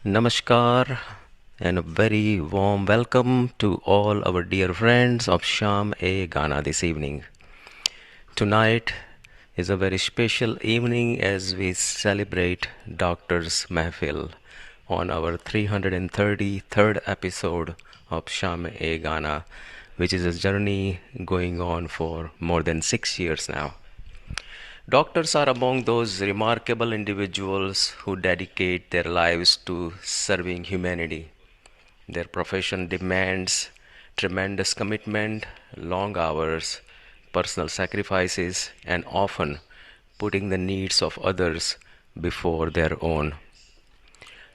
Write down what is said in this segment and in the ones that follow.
Namaskar and a very warm welcome to all our dear friends of Sham A Ghana this evening. Tonight is a very special evening as we celebrate Doctor's Mahfil on our 333rd episode of Sham A Ghana, which is a journey going on for more than 6 years now. Doctors are among those remarkable individuals who dedicate their lives to serving humanity. Their profession demands tremendous commitment, long hours, personal sacrifices, and often putting the needs of others before their own.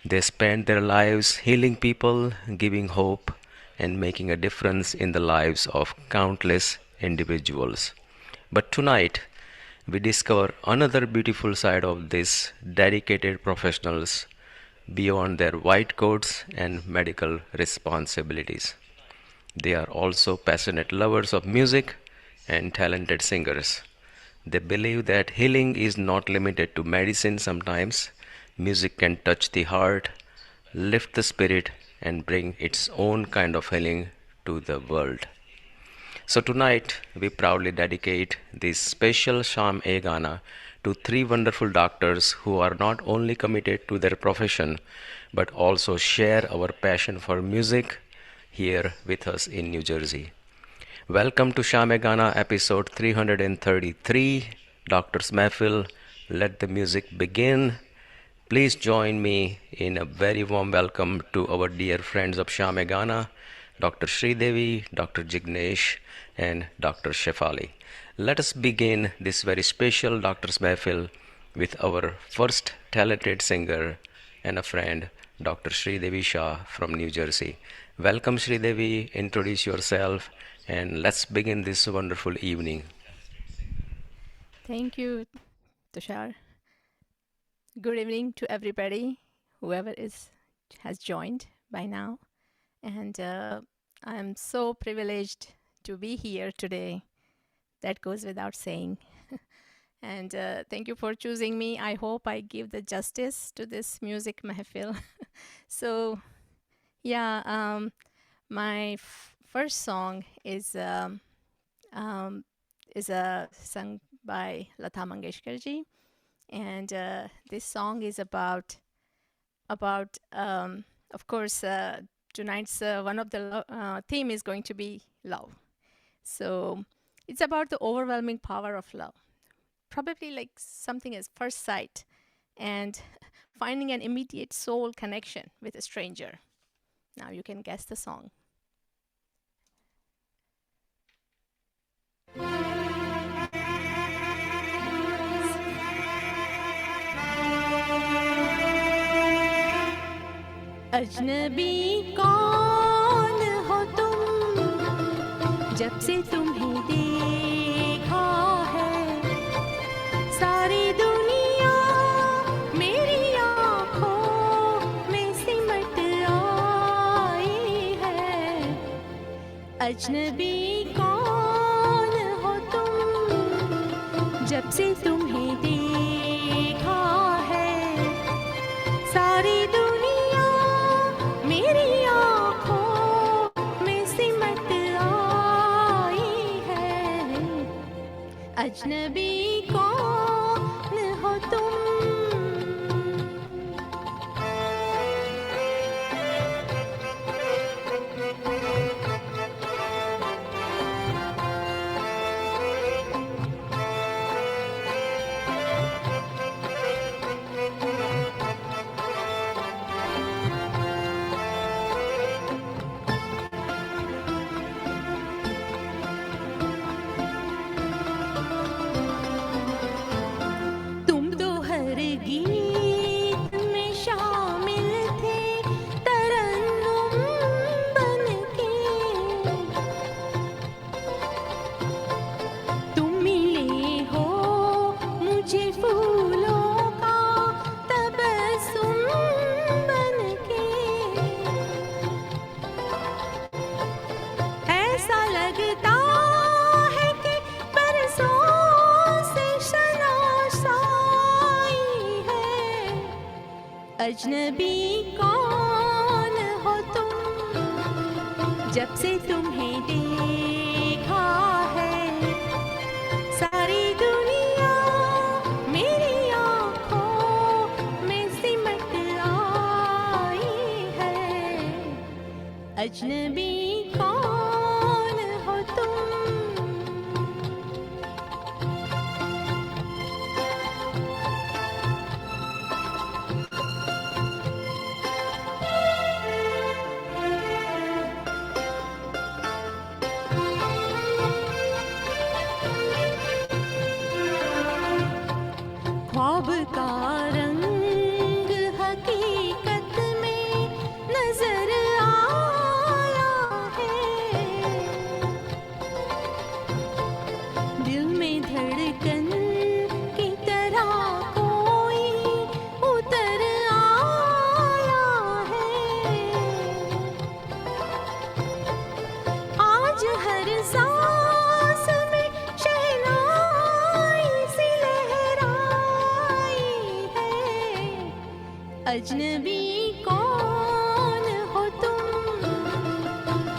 They spend their lives healing people, giving hope, and making a difference in the lives of countless individuals. But tonight, we discover another beautiful side of these dedicated professionals beyond their white coats and medical responsibilities. They are also passionate lovers of music and talented singers. They believe that healing is not limited to medicine sometimes. Music can touch the heart, lift the spirit, and bring its own kind of healing to the world. So tonight we proudly dedicate this special Sham E Gana to three wonderful doctors who are not only committed to their profession but also share our passion for music here with us in New Jersey. Welcome to Sham E Gana episode 333, Doctor's Mahfil. Let the music begin. Please join me in a very warm welcome to our dear friends of Sham Ghana, Dr. Sridevi, Dr. Jignesh, and Dr. Shefali. Let us begin this very special Doctor's Mahfil with our first talented singer and a friend, Dr. Sridevi Shah from New Jersey. Welcome, Sridevi. Introduce yourself and let's begin this wonderful evening. Thank you, Tushar. Good evening to everybody, whoever is has joined by now, and I'm so privileged to be here today. That goes without saying. And thank you for choosing me. I hope I give the justice to this music mahfil. So yeah, my first song um, is sung by Lata Mangeshkar ji, and this song is about of course tonight's one of the theme is going to be love. So it's about the overwhelming power of love, probably like something as first sight, and finding an immediate soul connection with a stranger. Now you can guess the song. अजनबी कौन हो तुम जब से तुम्हें देखा है सारी दुनिया मेरी आँखों में सिमट आई है अजनबी कौन हो तुम जब से तुम्हें देखा है सारी दुनिया मेरी आँखों में सिमट आई है अजनबी कौन हो तुम अजनबी कौन हो तुम, जब से तुम्हें देखा है सारी दुनिया मेरी आँखों में सिमट आई है। अजनबी कौन हो तुम। ख्वाब का रंग हकीकत में नजर आया है, दिल में धड़कन की तरह कोई उतर आया है। आज हर सांस में शहनाई सी लहराई है। अजनबी कौन हो तुम,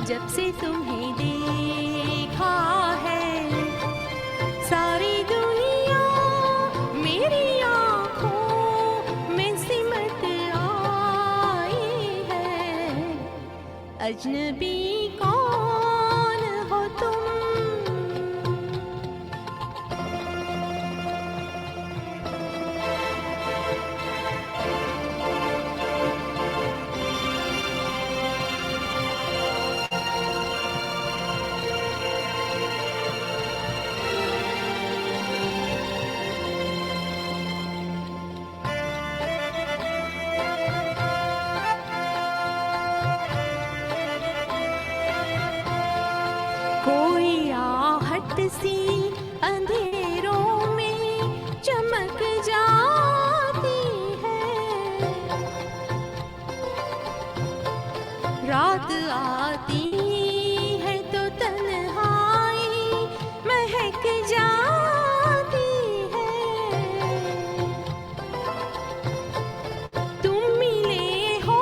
जब से तुम्हें देखा है सारी दुनिया मेरी आँखों में सिमट आई है। अजनबी कौन हो तुम। कोई आहट सी अंधेरों में चमक जाती है, रात आती है तो तन्हाई महक जाती है। तुम मिले हो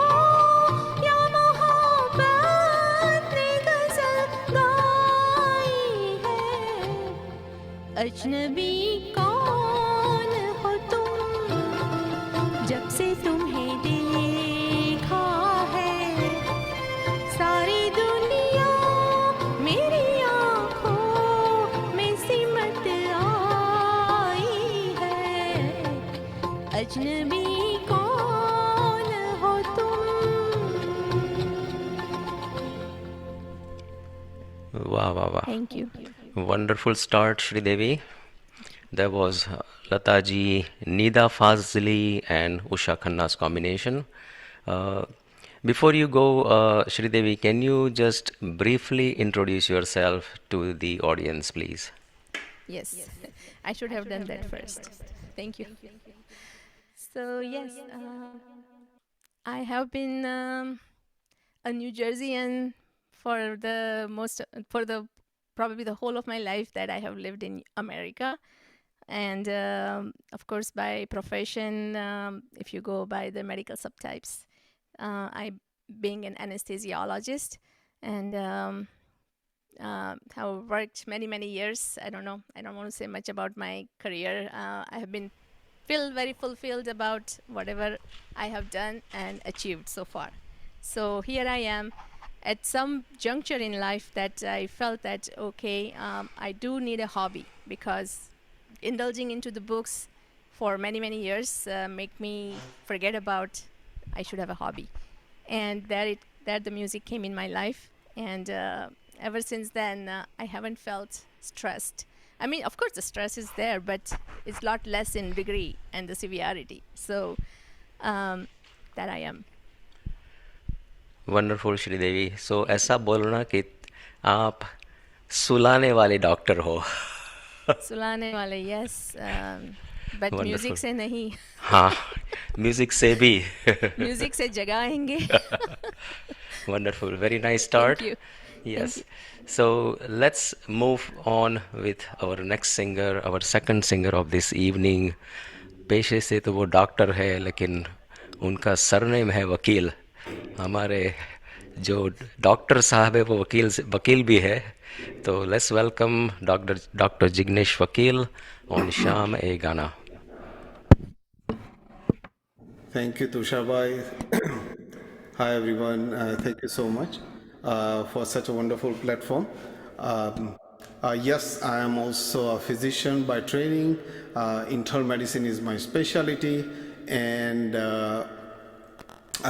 या मोहब्बत ने गजल गाई है। अजनबी कौन हो तुम, जब से तुम्हें देखा है सारी दुनिया मेरी आँखों में सिमट आई है। अजनबी कौन हो तुम। Wow, wow, wow. Thank you. Wonderful start, Shri Devi. There was Lataji, Nida Fazli, and Usha Khanna's combination. Uh, Before you go, Shri Devi, can you just briefly introduce yourself to the audience, please? Yes, I should have done that first. Thank you. So, yes, I have been a New Jerseyan for the probably the whole of my life that I have lived in America. And of course, by profession, if you go by the medical subtypes, I being an anesthesiologist and have worked many years. I don't know. I don't want to say much about my career. I have been very fulfilled about whatever I have done and achieved so far. So here I am at some juncture in life that I felt that okay, I do need a hobby, because indulging into the books for many years make me forget about I should have a hobby. And there the music came in my life, and ever since then I haven't felt stressed. I mean, of course the stress is there, but it's a lot less in degree and the severity. So that I am. Wonderful Sridevi. So ऐसा बोलना कि आप सुलाने वाले doctor हो. सुलाने वाले, yes, but Wonderful. Music से नहीं. हाँ, म्यूजिक से भी. म्यूजिक से जगाएंगे. Wonderful, very nice start. Thank you. Yes. Thank So let's move on with our next singer, our second singer of this evening. पेशे से तो वो डॉक्टर है, लेकिन उनका सरनेम है वकील। हमारे जो डॉक्टर साहब है वो वकील भी है। तो लेट्स वेलकम डॉक्टर जिग्नेश वकील ऑन शाम ए गाना। Thank you, Tushabai. Hi, everyone. Thank you so much for such a wonderful platform. Um, yes, I am also a physician by training. Internal medicine is my specialty, and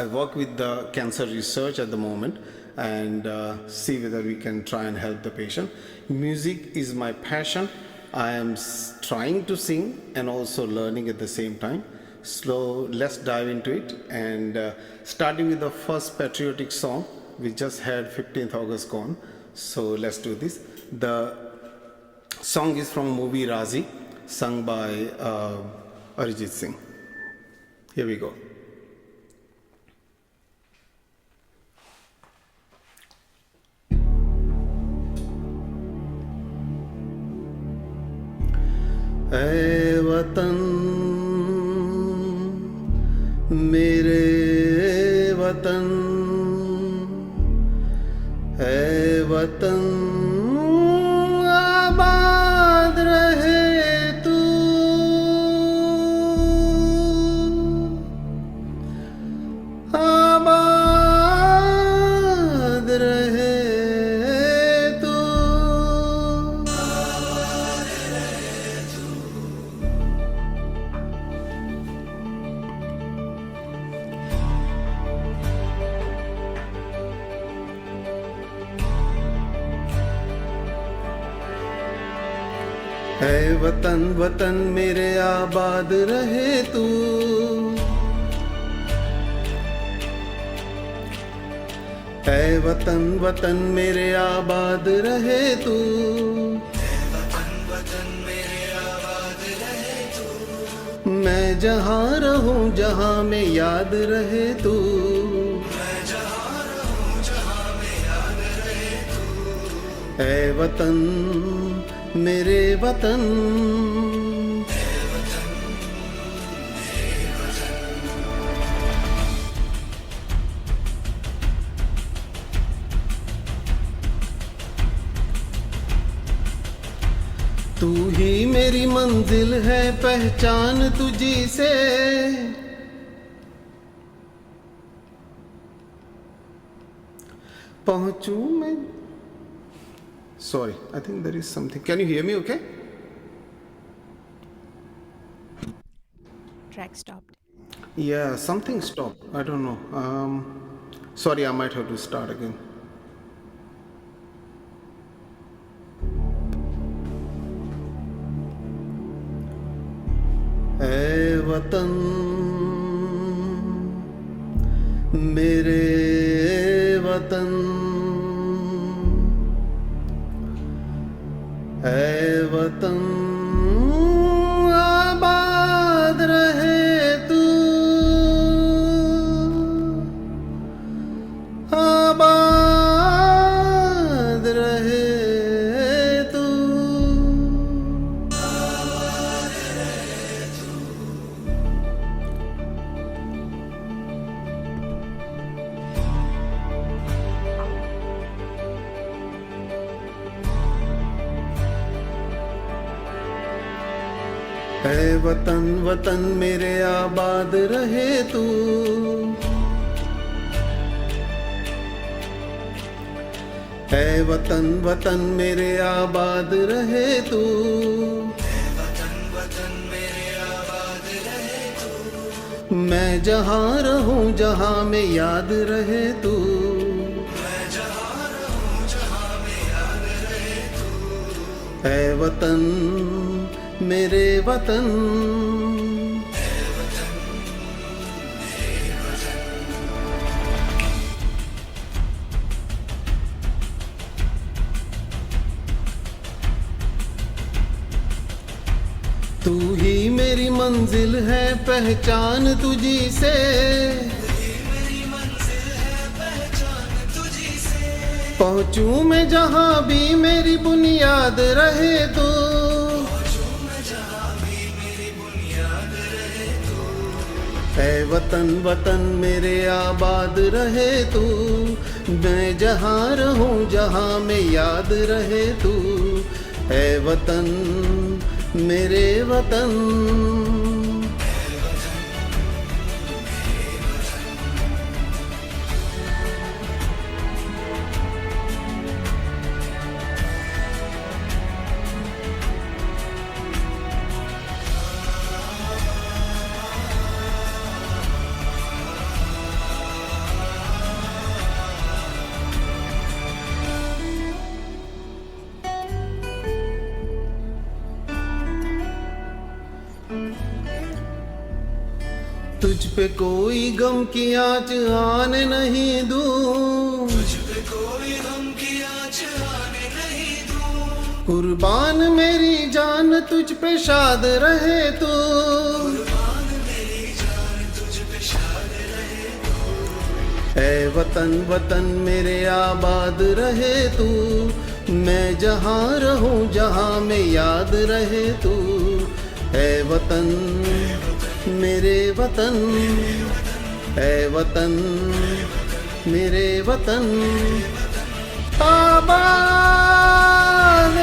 I work with the cancer research at the moment and see whether we can try and help the patient. Music is my passion. I am trying to sing and also learning at the same time. So let's dive into it and starting with the first patriotic song. We just had 15th August gone, so let's do this. The song is from movie Razi, sung by Arijit Singh. Here we go. ऐ वतन मेरे वतन, ऐ वतन आबाद रहे तू, आबाद रहे तू। ऐ वतन वतन मेरे आबाद रहे तू, ऐ वतन वतन मेरे आबाद रहे तू, मैं जहाँ रहूं जहाँ में याद रहे तू, ऐ वतन मेरे वतन। तू ही मेरी मंजिल है, पहचान तुझी से, पहुंचूं मैं। Sorry, I think there is something. Can you hear me okay? Track stopped. Yeah, something stopped. I don't know. Sorry, I might have to start again. ऐ वतन मेरे वतन, ऐ वतन आबाद रहे तू, आबाद रहे तू। ऐ वतन वतन मेरे आबाद रहे तू, ऐ वतन वतन मेरे आबाद रहे तू, मैं जहाँ रहूं जहाँ में याद रहे तू, ऐ वतन मेरे वतन। तू ही मेरी मंजिल है, पहचान तुझी से, पहुंचूं मैं जहां भी मेरी बुनियाद रहे तू, ऐ वतन वतन मेरे आबाद रहे तू, मैं जहाँ रहूँ जहाँ में याद रहे तू, है वतन मेरे वतन। तुझ पे कोई गम की आँच आने नहीं दूं, तुझ पे कोई गम की आँच आने नहीं दूं, कुर्बान मेरी जान तुझ पे शाद रहे तू, कुर्बान मेरी जान तुझ पे शाद रहे तू, ऐ वतन वतन मेरे आबाद रहे तू, मैं जहाँ रहूँ जहाँ में याद रहे तू, ऐ वतन मेरे वतन, ऐ वतन मेरे वतन। आबाद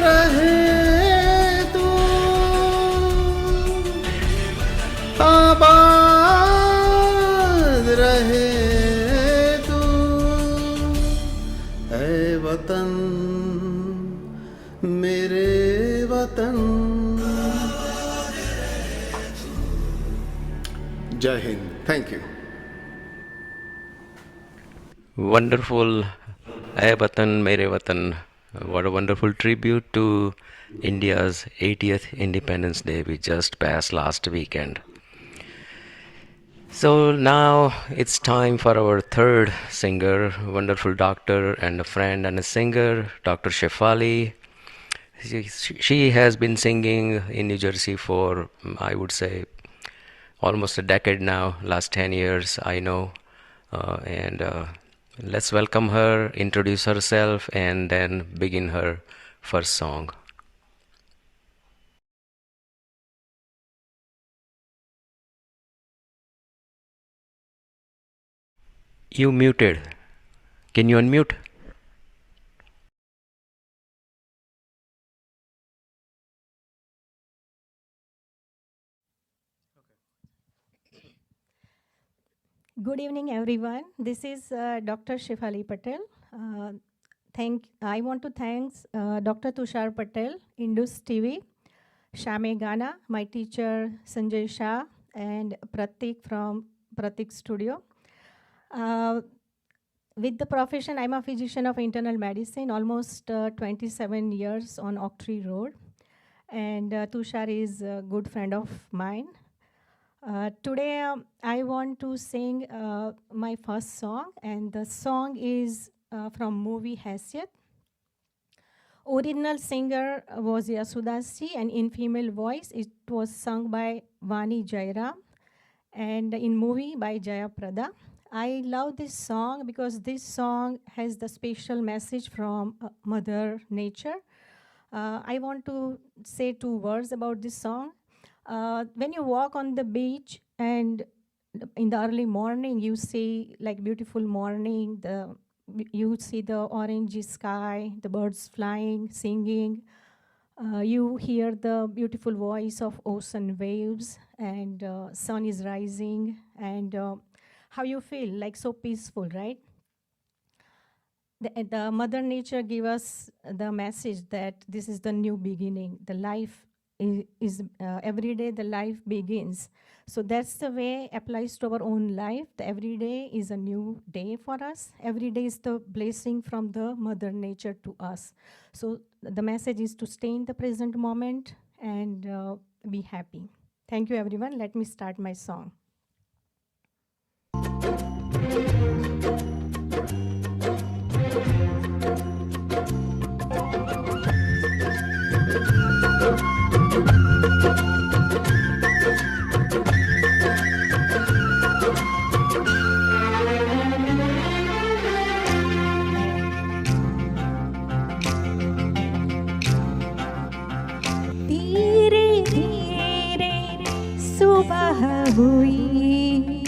रहे तू, आबाद रहे तू, ऐ वतन मेरे वतन। जय Hind, thank you. Wonderful. Ay Watan, Mere Watan. What a wonderful tribute to India's 80th Independence Day we just passed last weekend. So now it's time for our third singer, wonderful doctor and a friend and a singer, Dr. Shefali. She has been singing in New Jersey for, I would say, almost a decade now, last 10 years, I know. And let's welcome her, introduce herself, and then begin her first song. You muted. Can you unmute? Good evening, everyone. This is Dr. Shefali Patel. I want to thank Dr. Tushar Patel, Indus TV, Shame Ghana, my teacher Sanjay Shah, and Pratik from Pratik Studio. With the profession, I'm a physician of internal medicine, almost 27 years on Oak Tree Road. And Tushar is a good friend of mine. Today, I want to sing my first song, and the song is from movie Haisiyat. Original singer was Yasudasi, and in female voice, it was sung by Vani Jairam, and in movie by Jaya Prada. I love this song because this song has the special message from Mother Nature. I want to say 2 words about this song. When you walk on the beach and in the early morning, you see like beautiful morning, you see the orange sky, the birds flying, singing. You hear the beautiful voice of ocean waves, and sun is rising, and how you feel, like so peaceful, right? The Mother Nature give us the message that this is the new beginning. The life is every day the life begins. So that's the way applies to our own life. The every day is a new day for us. Every day is the blessing from the Mother Nature to us. So the message is to stay in the present moment and be happy. Thank you, everyone. Let me start my song. धीरे धीरे सुबह हुई,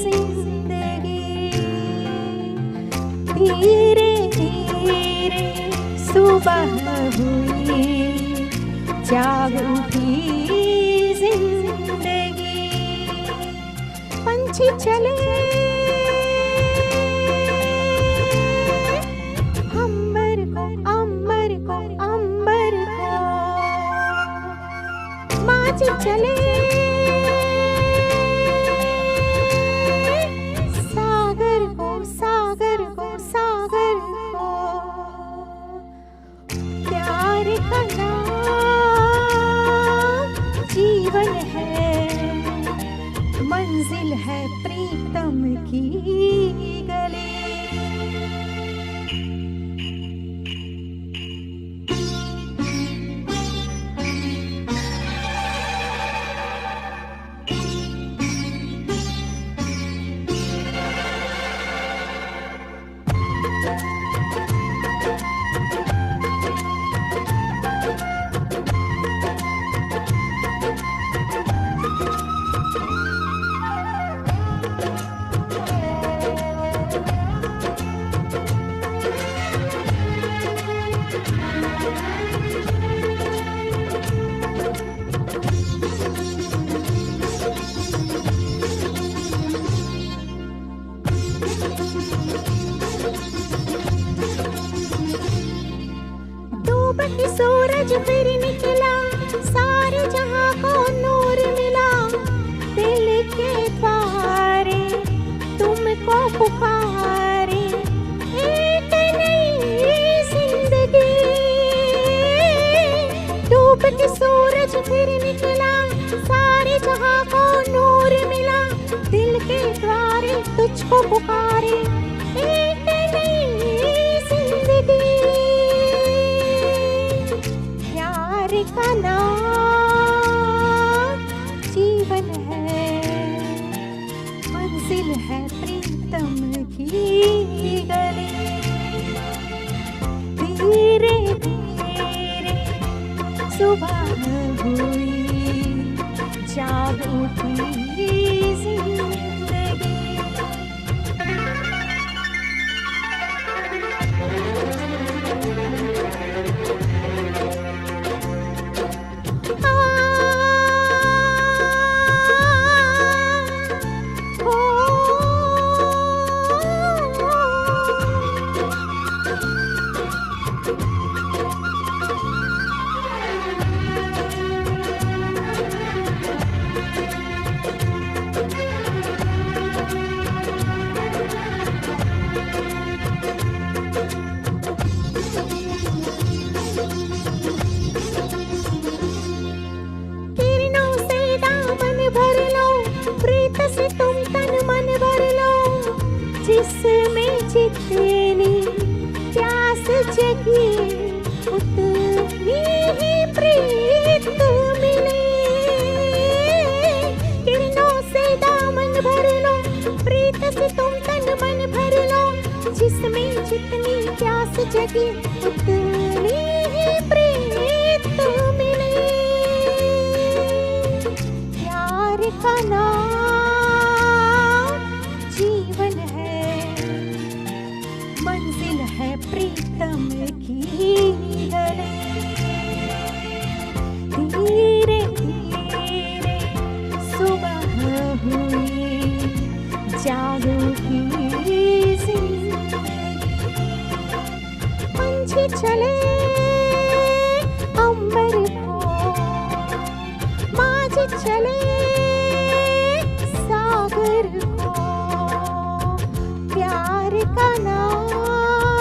जिंदगी धीरे धीरे सुबह हुई जाग उठी जिंदगी पंछी चले अंबर को अंबर को अंबर को माझी चले सागर को सागर को सागर को प्यार का नाम जीवन है मंजिल है प्रीतम की गली डूबती सूरज फिर निकला सारे जहां को नूर मिला दिल के द्वारे तुमको पुकारे एक नई जिंदगी डूबती सूरज फिर निकला सारे जहां को नूर मिला दिल के द्वारे तुझको पुकारे एक नई जिंदगी प्यार का नाम जीवन है मंजिल है प्रीतम की गली धीरे धीरे सुबह हुई जाग उठी जिंदगी किरणों से दामन भर लो प्रीत से तुम तन मन भर लो जिसमें जितनी प्यास जगी उतनी ही प्रीत मिले किरणों से दामन भर लो प्रीत से तुम तन मन भर लो जिसमें जितनी प्यास जगी उतनी ही प्रीत मिले प्यार का नाम जीवन है मंजिल है प्रीतम की गली धीरे धीरे सुबह हुई जागो की जिंदगी पंछी चले अंबर को माझी चले सागर को प्यार का नाम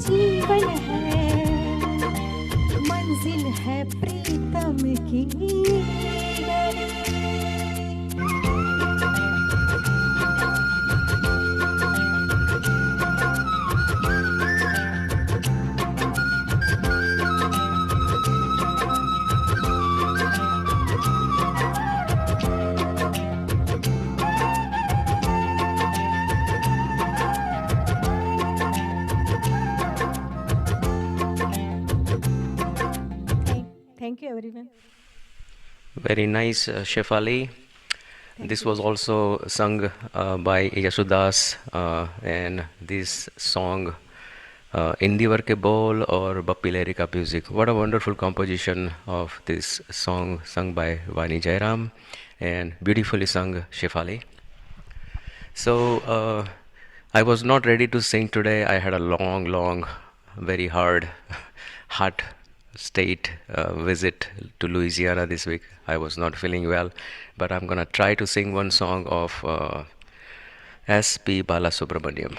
जीवन है मंजिल है प्रीतम की गली Thank you, everyone. Very nice, Chef Ali. Thank This you. was also sung by Yasudas, and this song, Indivar ke Bol or Bappi Lahiri ka music. What a wonderful composition of this song sung by Vani Jairam and beautifully sung Shefali. So I was not ready to sing today. I had a long, very hot state visit to Louisiana this week. I was not feeling well, but I'm gonna try to sing one song of S.P. Balasubramaniam.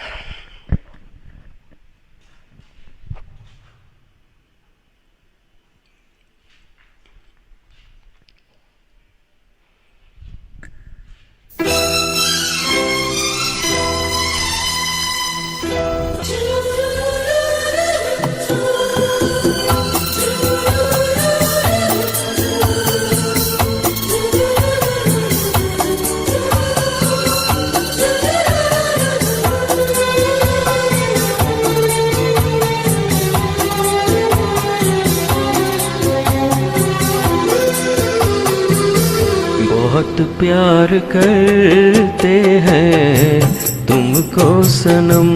बहुत प्यार करते हैं तुमको सनम,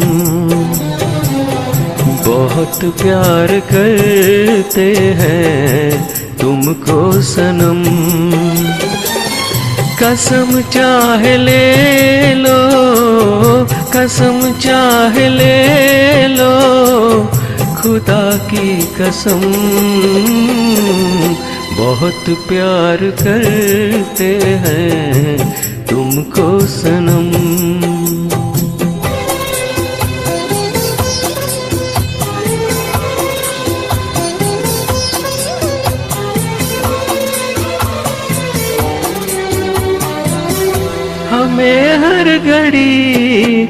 बहुत प्यार करते हैं तुमको सनम, कसम चाहे ले लो, कसम चाहे ले लो, खुदा की कसम, बहुत प्यार करते हैं तुमको सनम। हमें हर घड़ी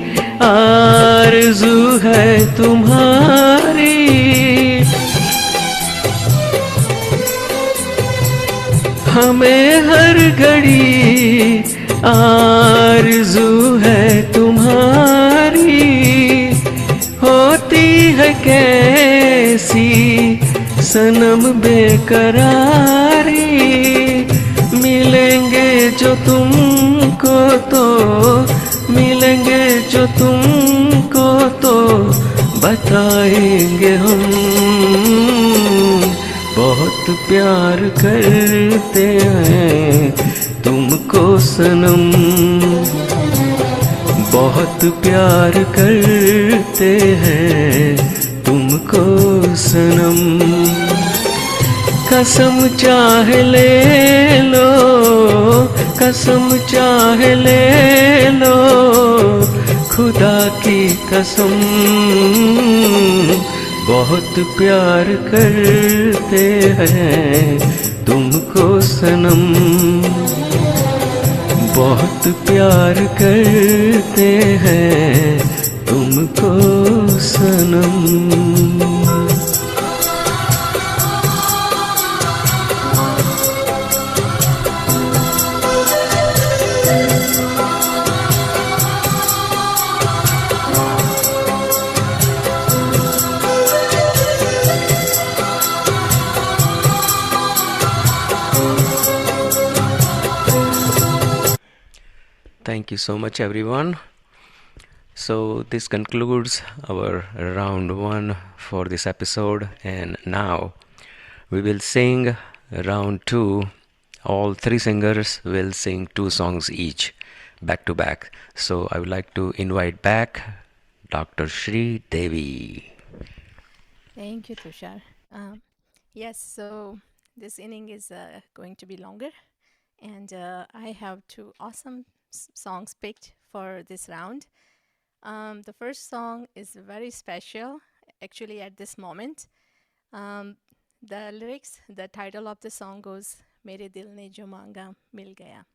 आरज़ू है तुम्हारी, हमें हर घड़ी आरज़ू है तुम्हारी, होती है कैसी सनम बेकरारी, मिलेंगे जो तुमको तो, मिलेंगे जो तुमको तो बताएंगे हम, बहुत प्यार करते हैं तुमको सनम, बहुत प्यार करते हैं तुमको सनम, कसम चाहे ले लो, कसम चाहे ले लो, खुदा की कसम, बहुत प्यार करते हैं तुमको सनम, बहुत प्यार करते हैं तुमको सनम। Thank you so much, everyone. So this concludes our round one for this episode, and now we will sing round two. All three singers will sing 2 songs each, back to back. So I would like to invite back Dr. Shri Devi. Thank you, Tushar. Yes, so this inning is going to be longer, and I have 2 awesome songs picked for this round. The first song is very special, actually, at this moment. The lyrics, the title of the song goes, Mere Dil Ne Jo Manga Mil Gaya.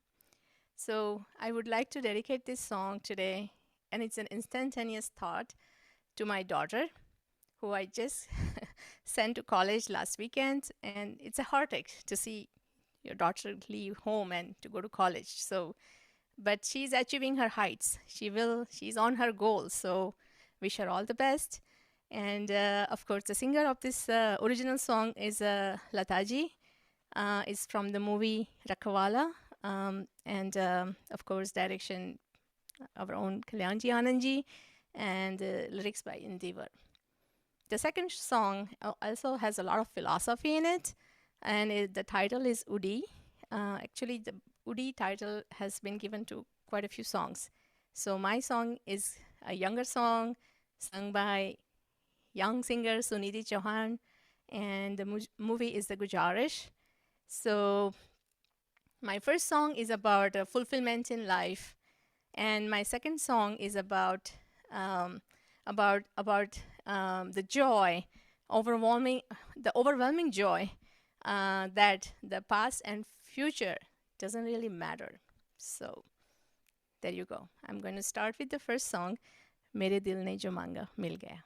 So I would like to dedicate this song today, and it's an instantaneous thought to my daughter, who I just sent to college last weekend, and it's a heartache to see your daughter leave home and to go to college. So, but she's achieving her heights. She's on her goal. So, wish her all the best. And of course, the singer of this original song is Lataji. It's from the movie Rakhwala. and of course, direction our own Kalyanji Anandji, and lyrics by Endeavor. The second song also has a lot of philosophy in it, and the title is Udi. Actually, the Udi title has been given to quite a few songs. So my song is a younger song sung by young singer Sunidhi Chauhan, and the movie is The Gujarish. So my first song is about fulfillment in life, and my second song is about the joy, the overwhelming joy that the past and future doesn't really matter. So there you go. I'm going to start with the first song, Mere Dil Ne Jo Manga Mil Gaya.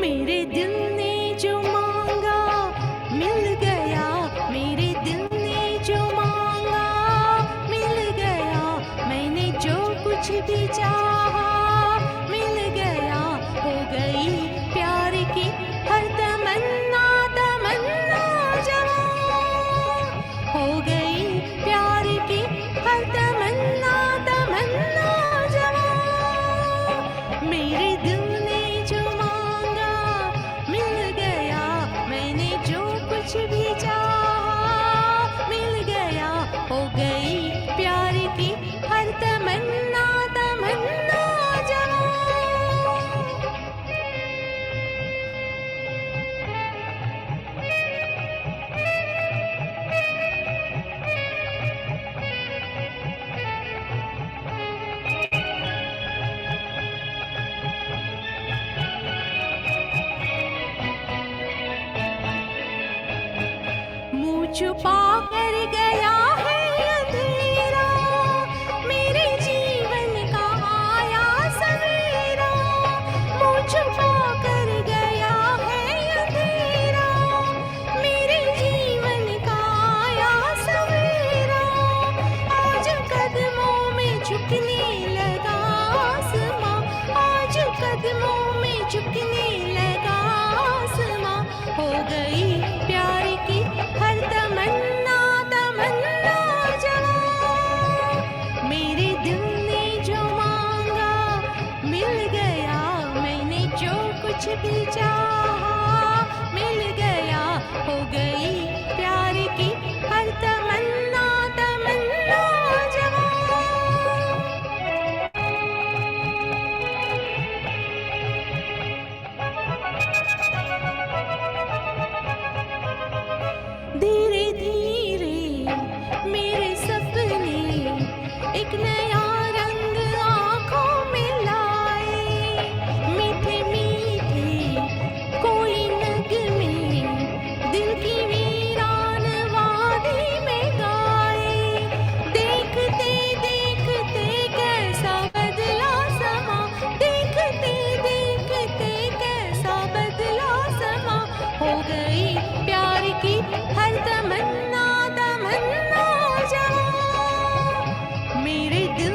मेरे दिल ने जो मांगा मिल गया, मेरे दिल ने जो मांगा मिल गया, मैंने जो कुछ भी चाहा मिल गया, हो गई प्यार की हर तमन्ना तमन्ना जवां, हो गई प्यार की हर तमन्ना तमन्ना जवां, मेरे दिल ने जो मांगा मिल गया, मैंने जो कुछ भी चाहा मिल गया, हो गई प्यार की हर तमन्ना तमन्ना जवां। मुँह छुपा कर गया है अंधेरा, मेरे जीवन का आया सवेरा, मुँह छुपा कर गया है अंधेरा, मेरे जीवन का आया सवेरा, आज कदमों में झुकने लगा आसमां, आज कदमों में झुकने लगा आसमां, हो गई प्यार की हर तमन्ना तमन्ना जवां, मेरे दिल ने जो मांगा मिल गया, मैंने जो कुछ भी चाहा मिल गया, हो गई प्यार की हर तमन्ना तमन्ना जवां। धीरे धीरे मेरे सपने एक नया रंग आँखों में लाए, मीठे मीठे कोई नगमे दिल की वीरान वादी में गाए, देखते देखते कैसा बदला समा, देखते देखते कैसा बदला समा, हो गई प्यार की हर तमन्ना तमन्ना जवां, मेरे दिल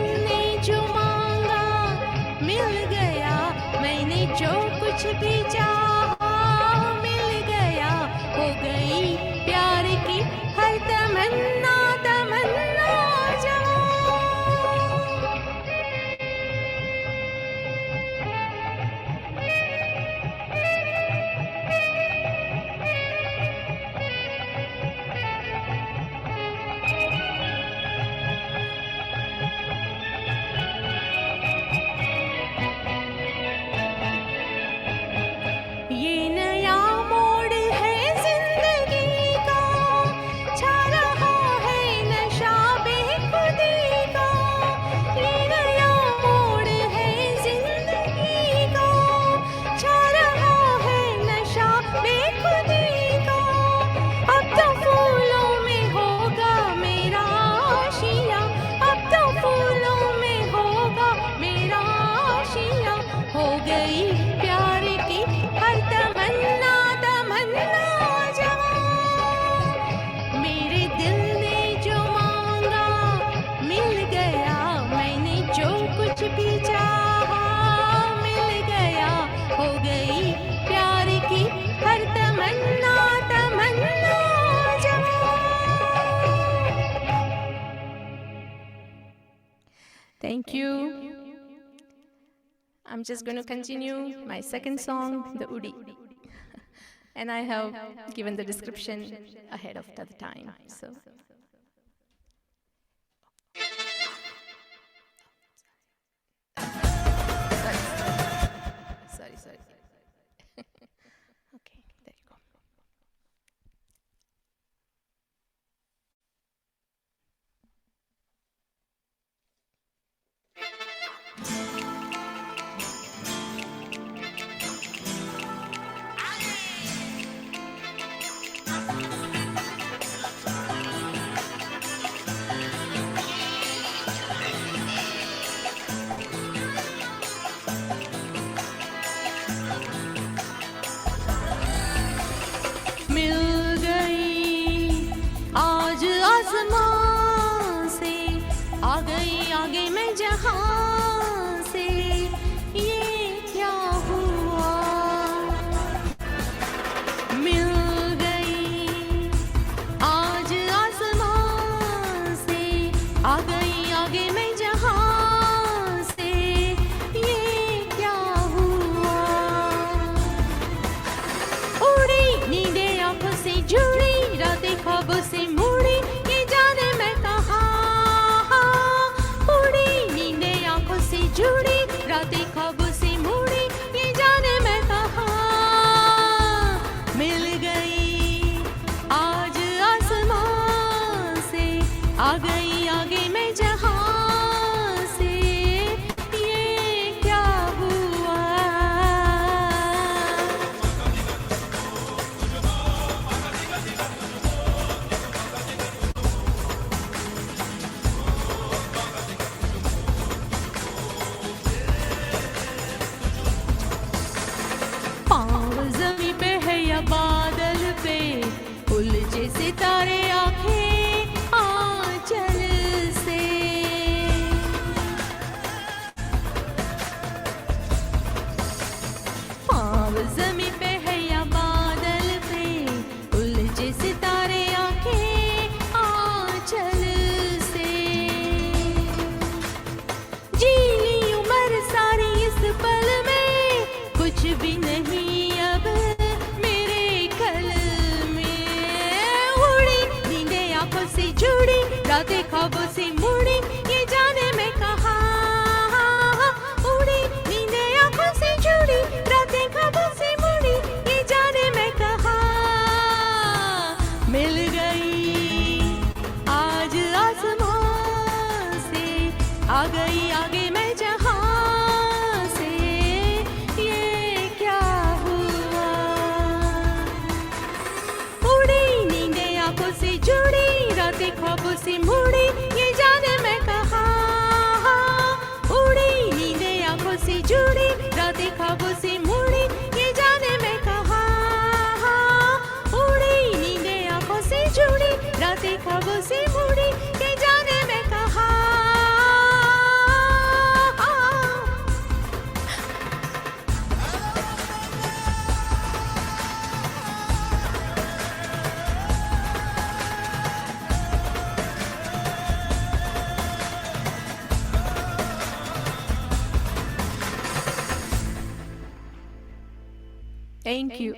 Thank you. I'm just going to continue my second song, the Udi. And I have given the description ahead of the time. So. Sorry. Okay, there you go. मिल गई आज आसमां से आ गई आगे मैं जहां से ये क्या हुआ मिल गई आज आसमां से आ गई आगे मैं जहां से ये क्या हुआ उड़ी नींदे आंखों से जुड़ी रातें ख्वाबों से मुड़ी ये जाने मैं कहाँ उड़ी नींदे आंखों से जुड़ी रातें ख्वाबों से मुड़ी ये जाने मैं कहाँ मिल गई आज आसमां से आ गई आगे मैं जहां से ये क्या हुआ पाँव जमी पे है या बादल पे उलझे सितारे आंखें आंचल से पाँव जमी पे है या बादल पे उलझे सितारे आंखें आंचल से जी ली उम्र सारी इस पल में कुछ भी नहीं अब मेरे कल में उड़ी नींदे आंखों से जुड़ी रातें ख्वाबों से मुड़ी ये जाने मैं कहाँ उड़ी नींदे आंखों से जुड़ी रातें ख्वाबों से मुड़ी ये जाने मैं कहाँ मिल गई आज आसमां से आ गई आगे मैं जहां से ये क्या हुआ उड़ी नींदे आंखों से जुड़ी रातें ख्वाबों से मुड़ी ये जाने मैं कहाँ उड़ी नींदे आंखों से जुड़ी रातें ख्वाबों से मुड़ी ये जाने मैं कहाँ उड़ी नींदे आंखों से जुड़ी रातें ख्वाबों से मुड़ी ये जाने मैं कहाँ Thank you.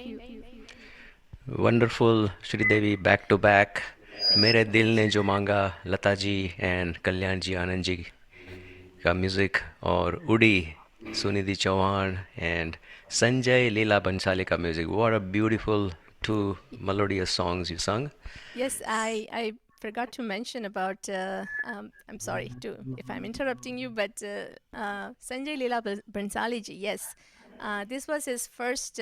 Wonderful, Shridevi, back to back. मेरे दिल ने जो मांगा, लता जी एंड कल्याण जी आनंद जी का म्यूजिक, और उड़ी सुनिधि चौहान एंड संजय लीला बंसाली का music. What a beautiful two melodious songs you sung. Yes, I forgot to mention about. I'm sorry if I'm interrupting you, but Sanjay Leela Bansali ji. Yes, this was his first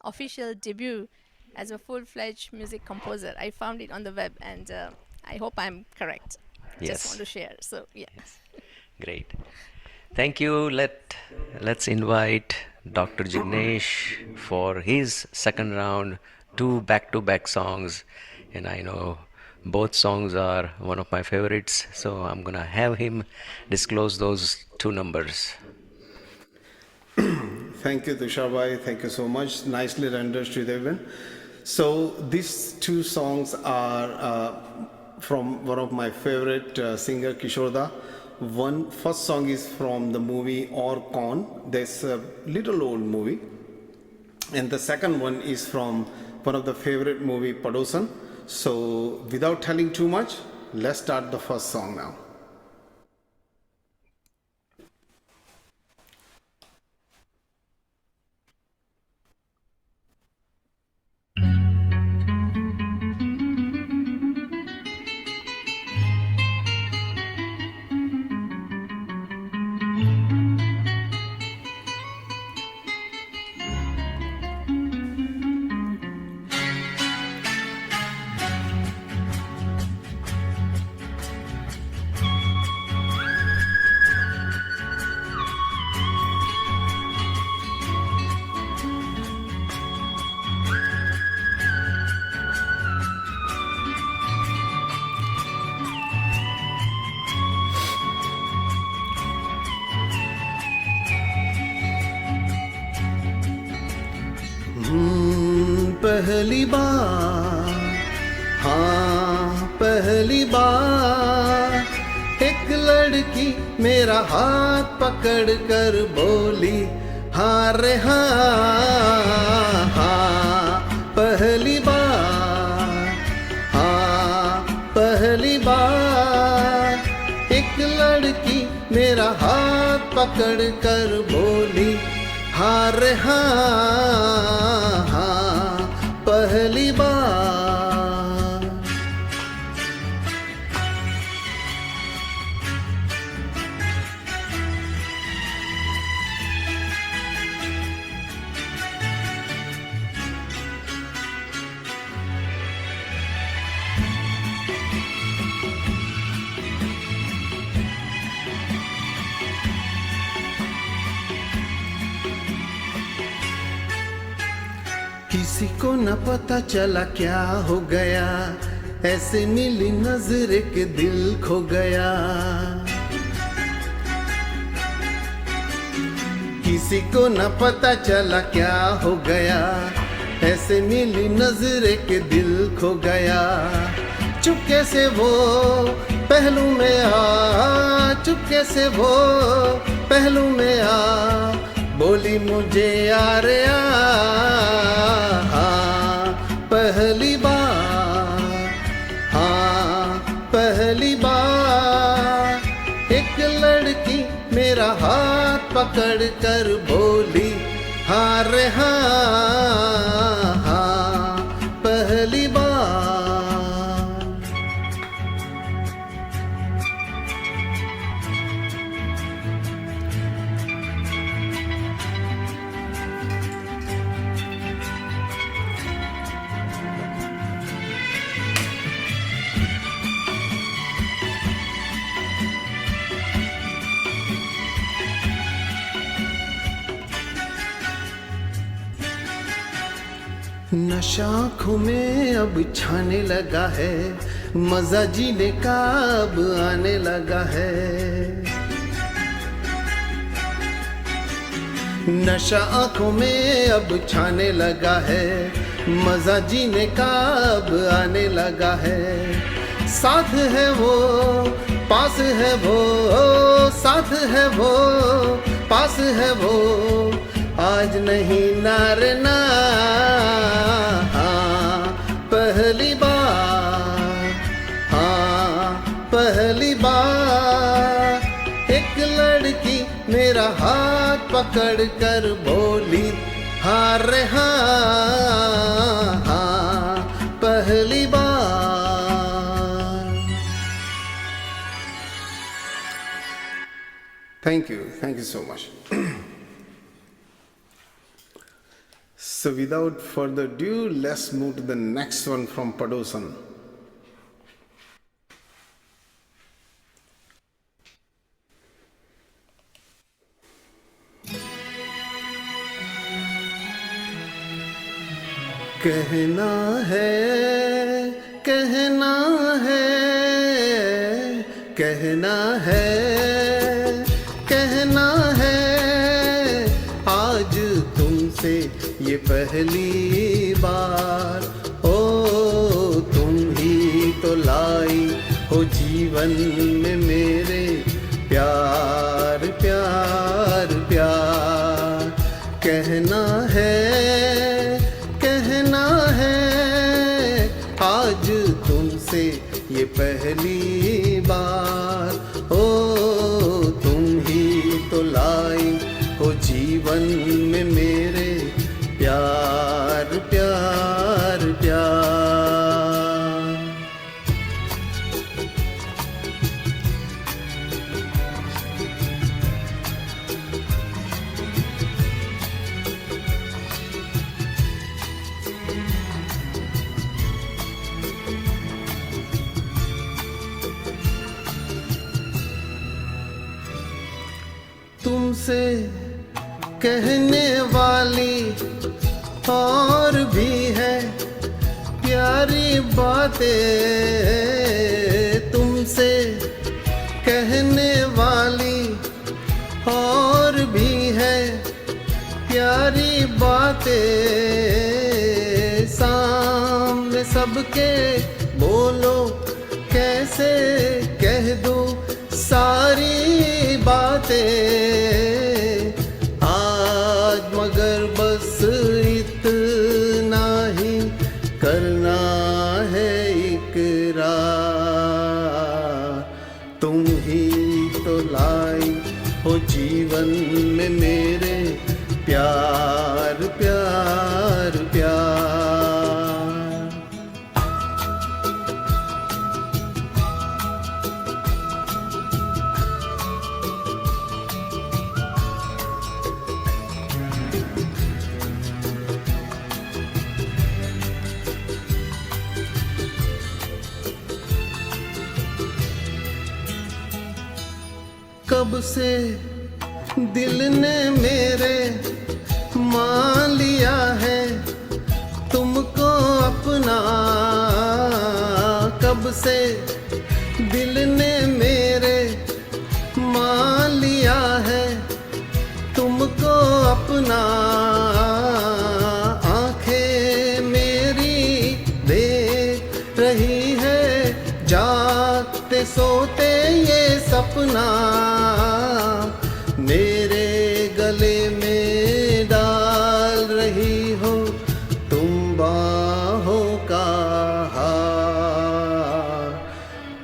official debut as a full-fledged music composer. I found it on the web, and I hope I'm correct. Yes. Just want to share. So yeah. Great. Thank you. Let's invite Dr. Jignesh for his second round, 2 back-to-back songs. And I know both songs are one of my favorites, so I'm gonna have him disclose those 2 numbers. Thank you, Tushabhai. Thank you so much. Nicely rendered, Sridevan. So these 2 songs are from one of my favorite singer, Kishore Da. One first song is from the movie Or Con. There's a little old movie. And the second one is from one of the favorite movie, Padosan. So without telling too much, let's start the first song now. पहली बार, हाँ पहली बार एक लड़की मेरा हाथ पकड़ कर बोली हाँ रे हाँ, हाँ पहली बार, हाँ पहली बार एक लड़की मेरा हाथ पकड़ कर बोली हाँ रे हाँ, हाँ पहली बार। किसी को न पता चला क्या हो गया, ऐसे मिली नजर के दिल खो गया। किसी को न पता चला क्या हो गया, ऐसे मिली नजर के दिल खो गया। चुपके से वो पहलू में आ, चुपके से वो पहलू में आ, बोली मुझे यार आ, हाँ पहली बार, हाँ पहली बार एक लड़की मेरा हाथ पकड़ कर बोली हाँ रे हाँ, हाँ पहली बार। नशा आँखों में अब छाने लगा है, मजा जीने का अब आने लगा है। नशा आँखों में अब छाने लगा है, मजा जीने का अब आने लगा है। साथ है वो पास है वो, साथ है वो पास है वो, आज नहीं नारे ना, हाँ पहली बार, हाँ पहली बार एक लड़की मेरा हाथ पकड़ कर बोली हाँ रे हाँ, हाँ पहली बार। Thank you so much. So without further ado, let's move to the next one from Padosan. कहना है, कहना है, कहना है, कहना है, आज तुमसे ये पहली बार। ओ तुम ही तो लाई हो जीवन में मेरे प्यार प्यार प्यार कहना है आज तुमसे ये पहली बार। ओ तुम ही तो लाई हो जीवन में मेरे प्यार प्यार प्यार। तुमसे कहने वाली और भी है प्यारी बातें, तुमसे कहने वाली और भी है प्यारी बातें। सामने सबके बोलो कैसे कह दूं सारी बातें आज, मगर बस इतना ही करना है इकरार। तुम ही तो लाई हो जीवन में मेरे प्यार प्यार प्यार। कब से दिल ने मेरे मान लिया है तुमको अपना, कब से दिल ने मेरे मान लिया है तुमको अपना। आंखें मेरी देख रही है जागते सोते ये सपना, मेरे गले में डाल रही हो तुम बाहों का हार।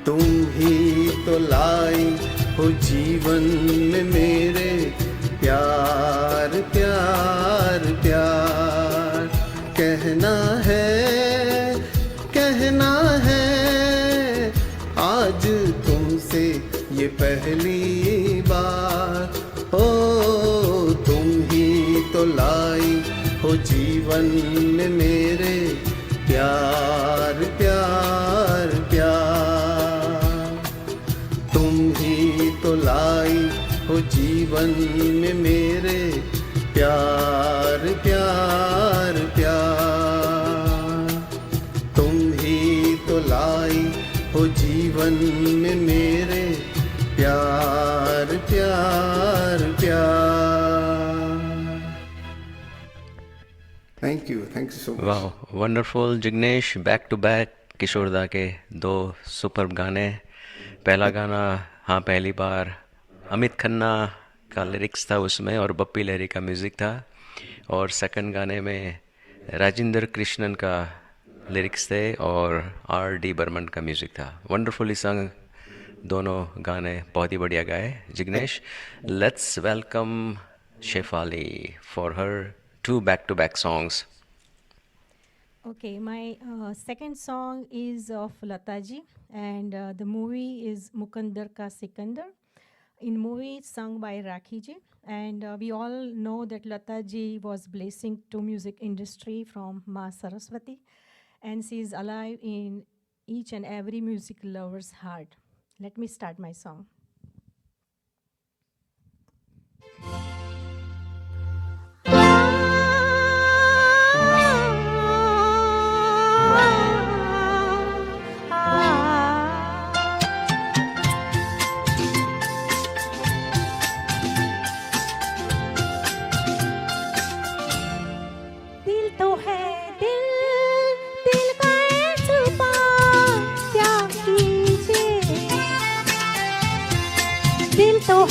तुम ही तो लाई हो जीवन में मेरे प्यार प्यार प्यार कहना है आज तुमसे ये पहली बार। ओ तुम ही तो लाई हो जीवन में मेरे प्यार प्यार प्यार। तुम ही तो लाई हो जीवन में मेरे प्यार प्यार प्यार। तुम ही तो लाई हो जीवन में मेरे प्यार प्यार प्यार। Thank you so much. वाह, wonderful Jignesh. Back to back किशोरदा के दो सुपर्ब गाने। पहला गाना हाँ पहली बार अमित खन्ना का लिरिक्स था उसमें और बप्पी लहरी का म्यूज़िक था, और सेकंड गाने में राजेंद्र कृष्णन का लिरिक्स थे और R.D. बर्मन का म्यूज़िक था। वंडरफुली संग दोनों गाने, बहुत ही बढ़िया गाए Jignesh. Let's welcome Shefali for her 2 back-to-back songs. Okay, my second song is of Lata ji, and the movie is Mukandar Ka Sikandar. In movie, it's sung by Rakhi ji, and we all know that Lata ji was blessing to music industry from Ma Saraswati, and she is alive in each and every music lover's heart. Let me start my song. दिल तो है दिल, दिल का ऐ जुबां क्या कीजिए।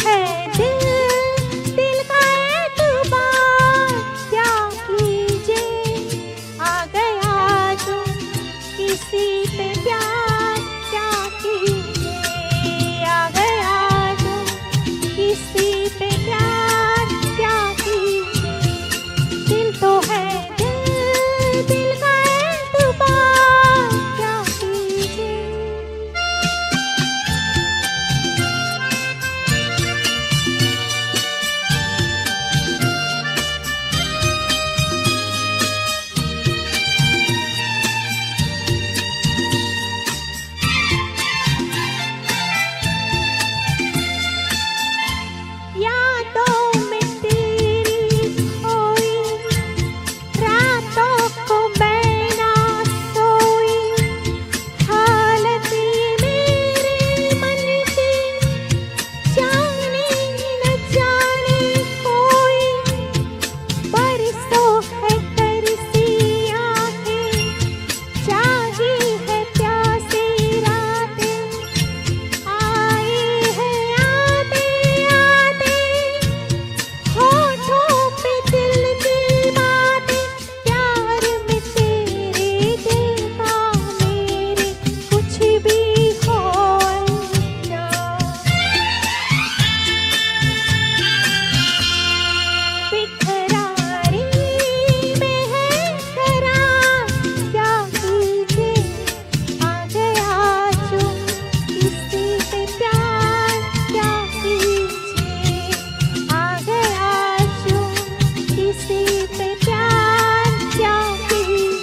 है दिल दिल का एतबार क्या कीजिए आ गया जो किसी पे प्यार क्या कीजिए आ गया जो किसी पे प्यार क्या कीजिए दिल तो है दिल दिल का एतबार क्या कीजिए यादों में तेरी खोई रातों को मैं ना सोई हालत ये मेरे मन की जाने न जाने कोई बरसों है तरसी आंखें जागी है प्यासी रातें आए हैं आते आते होठों पे दिल की बातें प्यार में तेरे दिल का मेरे कुछ भी हो बिखरारी में है करार क्या कीजिए आ गया जो किसी पे प्यार क्या कीजिए आ गया जो किसी पे प्यार क्या कीजिए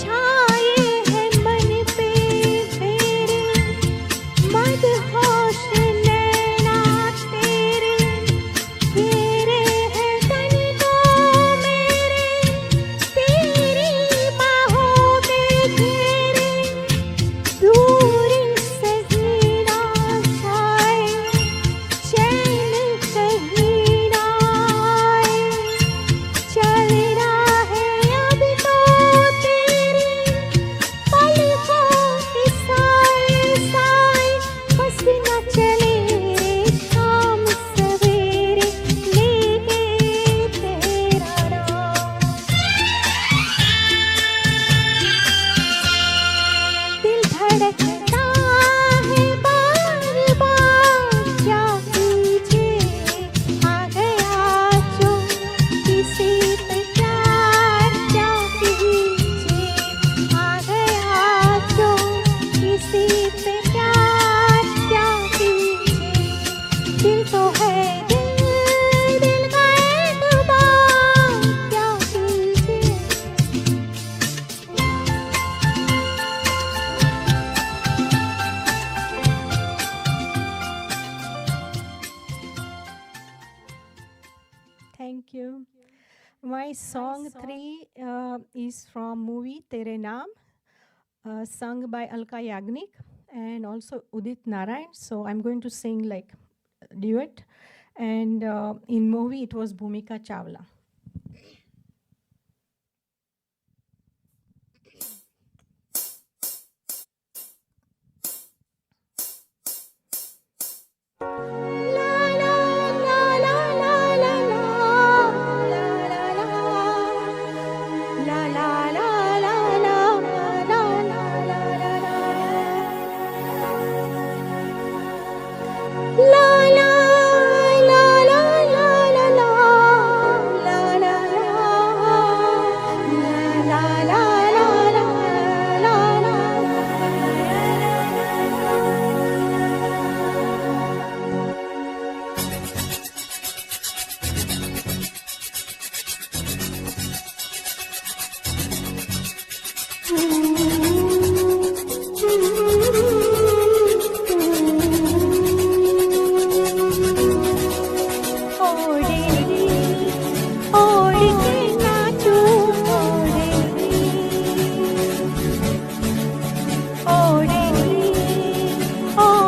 छाए हैं मन पे तेरे मदहोश नैना तेरे घेरे हैं तन को मेरे तेरी बाहों के घेरे दूर सही ना छाए चैन कहीं ना आए चलना है अब तो तेरी पलकों के साए साए बस न चले शाम सवेरे लेके तेरा नाम दिल धड़कता है बार बार क्या कीजिए आ गया जो किसी पे प्यार क्या कीजिए आ गया जो किसी पे प्यार क्या कीजिए दिल तो है दिल दिल का एतबार क्या कीजिए Thank you. My song 3 is from movie Tere Naam, sung by Alka Yagnik and also Udit Narayan. So I'm going to sing like duet. And in movie it was Bhumika Chawla. Oh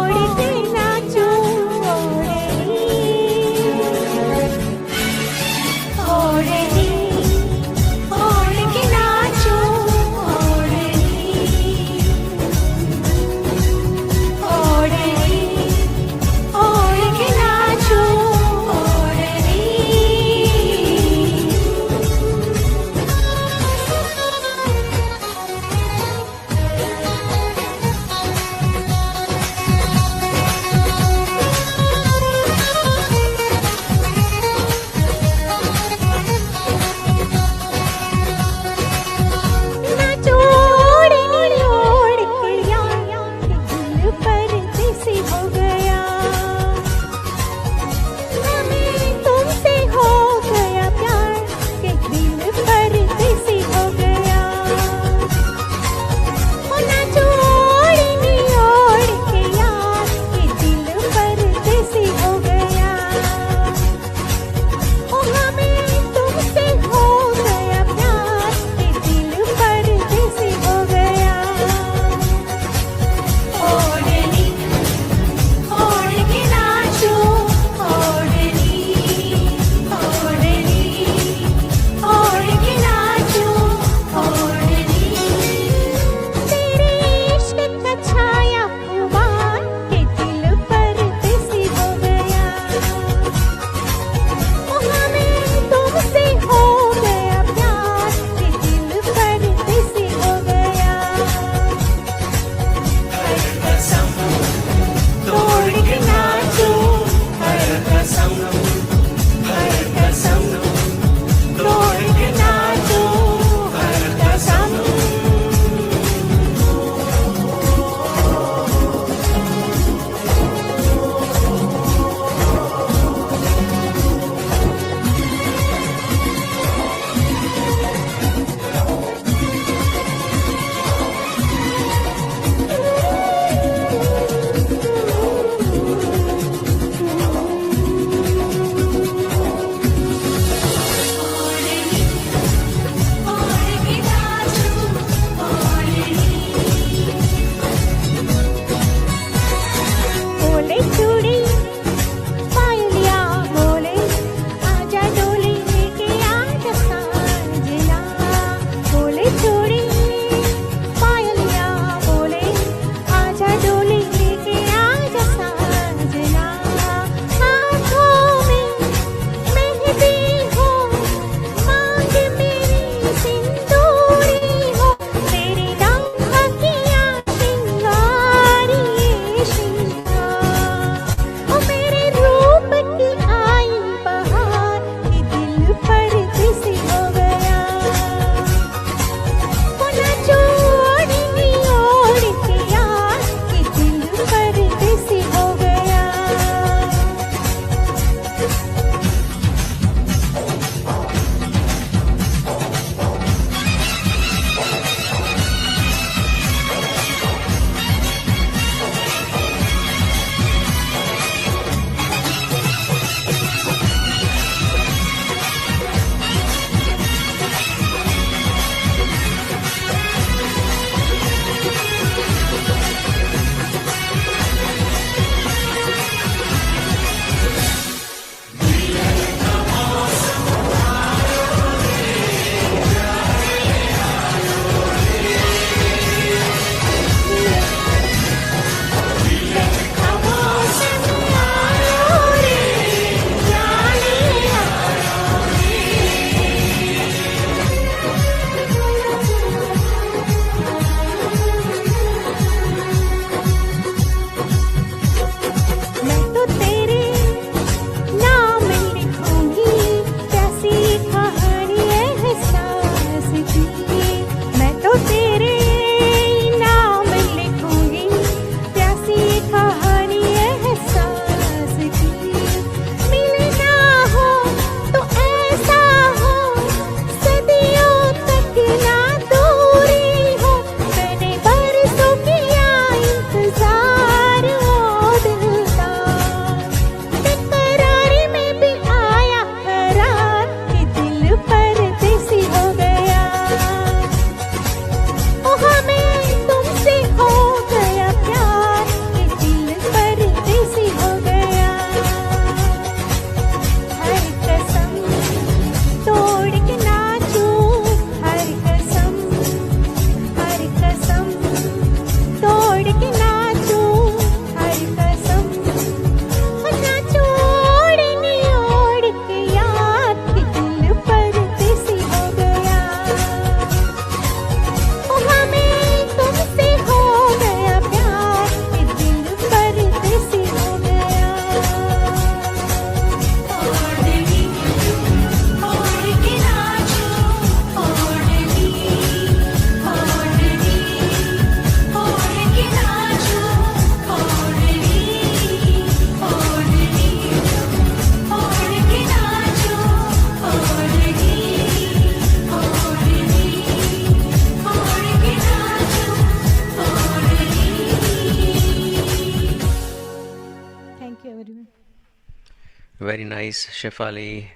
Very nice, Shefali.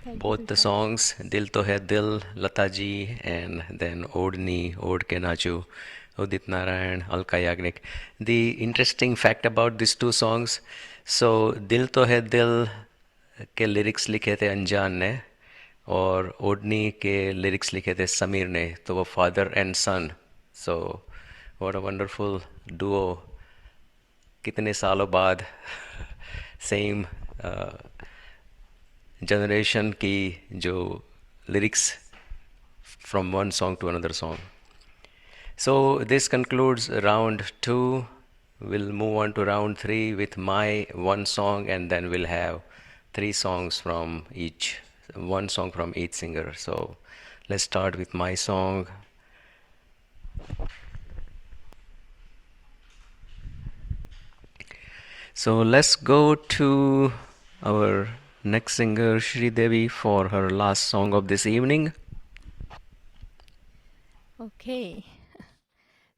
Thank you, Both the Tushar. songs, Dil To Hai Dil, Lata ji, and then Odni, Od Ke Nachu, Udit Narayan, Alka Yagnik. The interesting fact about these two songs, so Dil To Hai Dil के lyrics लिखे थे अनजान ने और ओडनी के lyrics लिखे थे समीर ने, तो वो father and son. So what a wonderful duo. कितने सालों बाद सेम जनरेशन की जो lyrics from one song to another song. So this concludes round 2. We'll move on to round 3 with my one song, and then we'll have 3 songs from each, one song from each singer. So let's start with my song. So let's go to our next singer, Shri Devi, for her last song of this evening. Okay.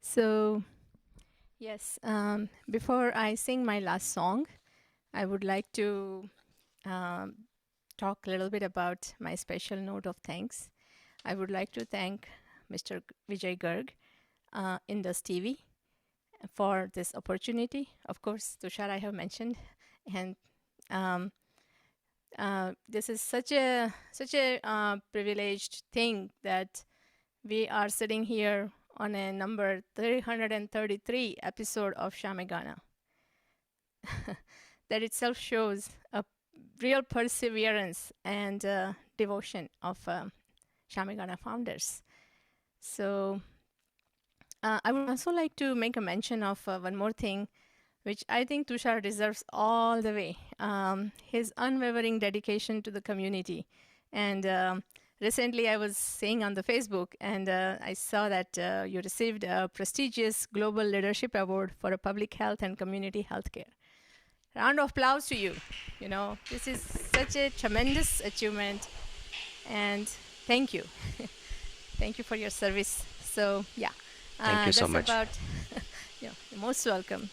So, yes, before I sing my last song, I would like to talk a little bit about my special note of thanks. I would like to thank Mr. Vijay Garg, Indus TV, for this opportunity. Of course, Tushar, I have mentioned, and this is such a privileged thing that we are sitting here on a number 333 episode of Shamegana. That itself shows a real perseverance and devotion of Shamegana founders. So I would also like to make a mention of one more thing, which I think Tushar deserves all the way. His unwavering dedication to the community. And recently I was saying on the Facebook, and I saw that you received a prestigious Global Leadership Award for a public health and community healthcare. Round of applause to you. You know, this is such a tremendous achievement, and thank you. Thank you for your service. So, yeah. Thank you so much. About, you're most welcome.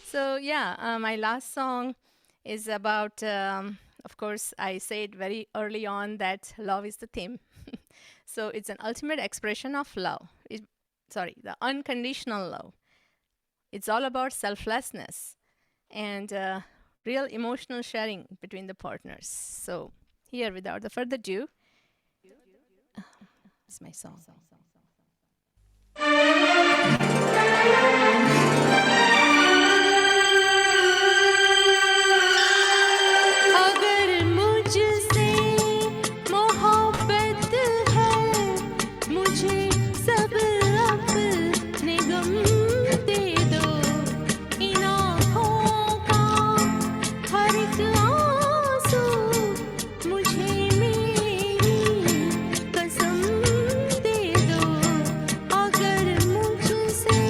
So, yeah, my last song is about, of course, I said very early on that love is the theme. So, it's an ultimate expression of love. The unconditional love. It's all about selflessness and real emotional sharing between the partners. So, here, without the further ado, it's my song. अगर मुझसे मोहब्बत है, मुझे सब अपने गम दे दो. इन आँखों का हर एक आंसू मुझे मेरी कसम दे दो. अगर मुझसे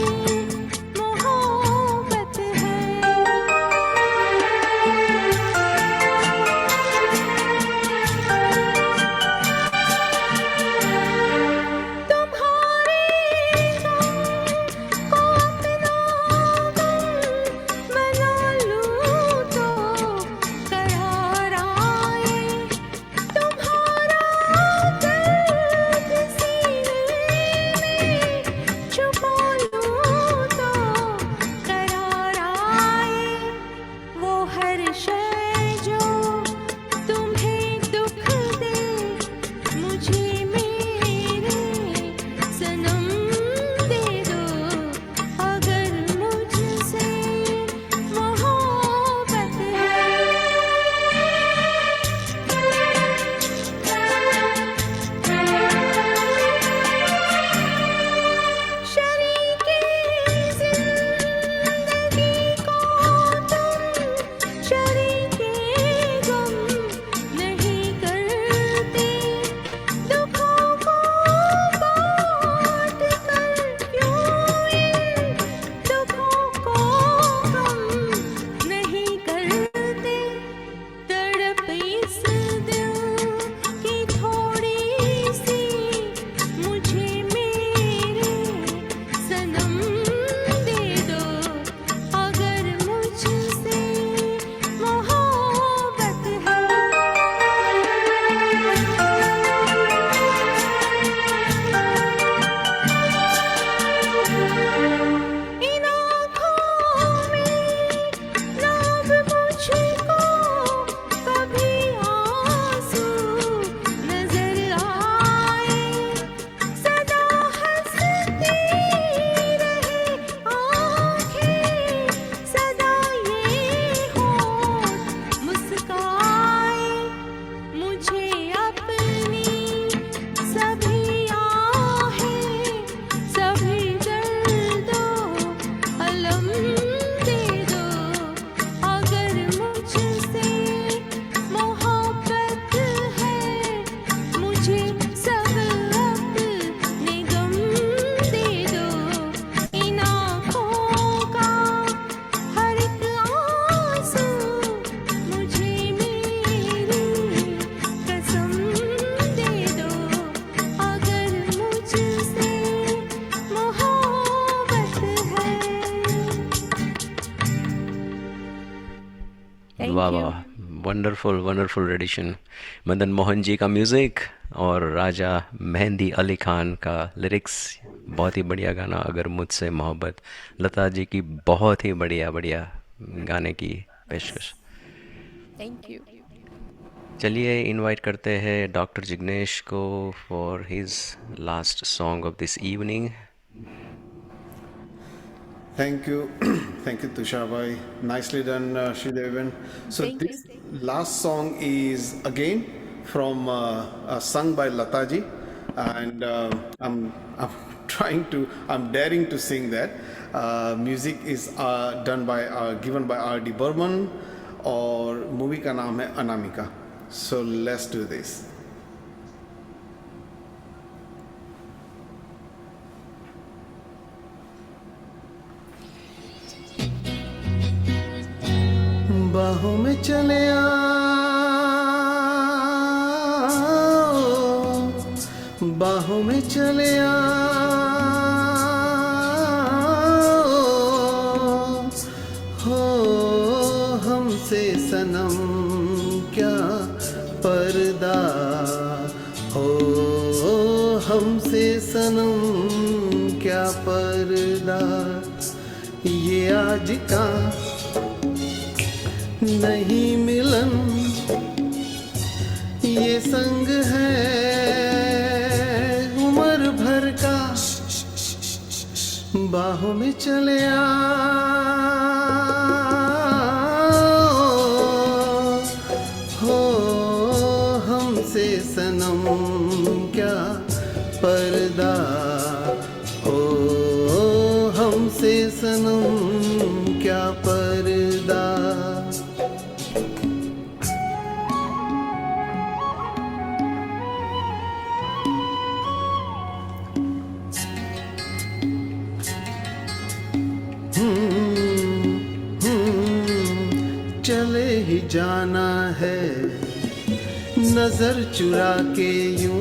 वाह you. वाह, wonderful wonderful edition. Madan Mohan ji का म्यूज़िक और राजा मेहंदी अली खान का लिरिक्स, बहुत ही बढ़िया गाना अगर मुझसे मोहब्बत। लता जी की बहुत ही बढ़िया बढ़िया गाने की पेशकश। Thank you. चलिए इनवाइट करते हैं डॉक्टर जिग्नेश को for his last song of this evening. Thank you. Thank you, Tushabai. Nicely done, Sridevan. So, Thank you. this last song is again from sung by Lataji, and I'm I'm daring to sing that. Music is done by, given by R.D. Burman, और movie का नाम है Anamika. So, let's do this. बाहों में चले आओ, बाहों में चले आओ, हो हमसे सनम क्या पर्दा, हो हमसे सनम क्या पर्दा, ये आज का नहीं मिलन, ये संग है उम्र भर का, बाहों में चले आओ, हो हमसे सनम क्या पर्दा, हो हमसे सनम क्या पर्दा। चले ही जाना है नजर चुरा के यूं,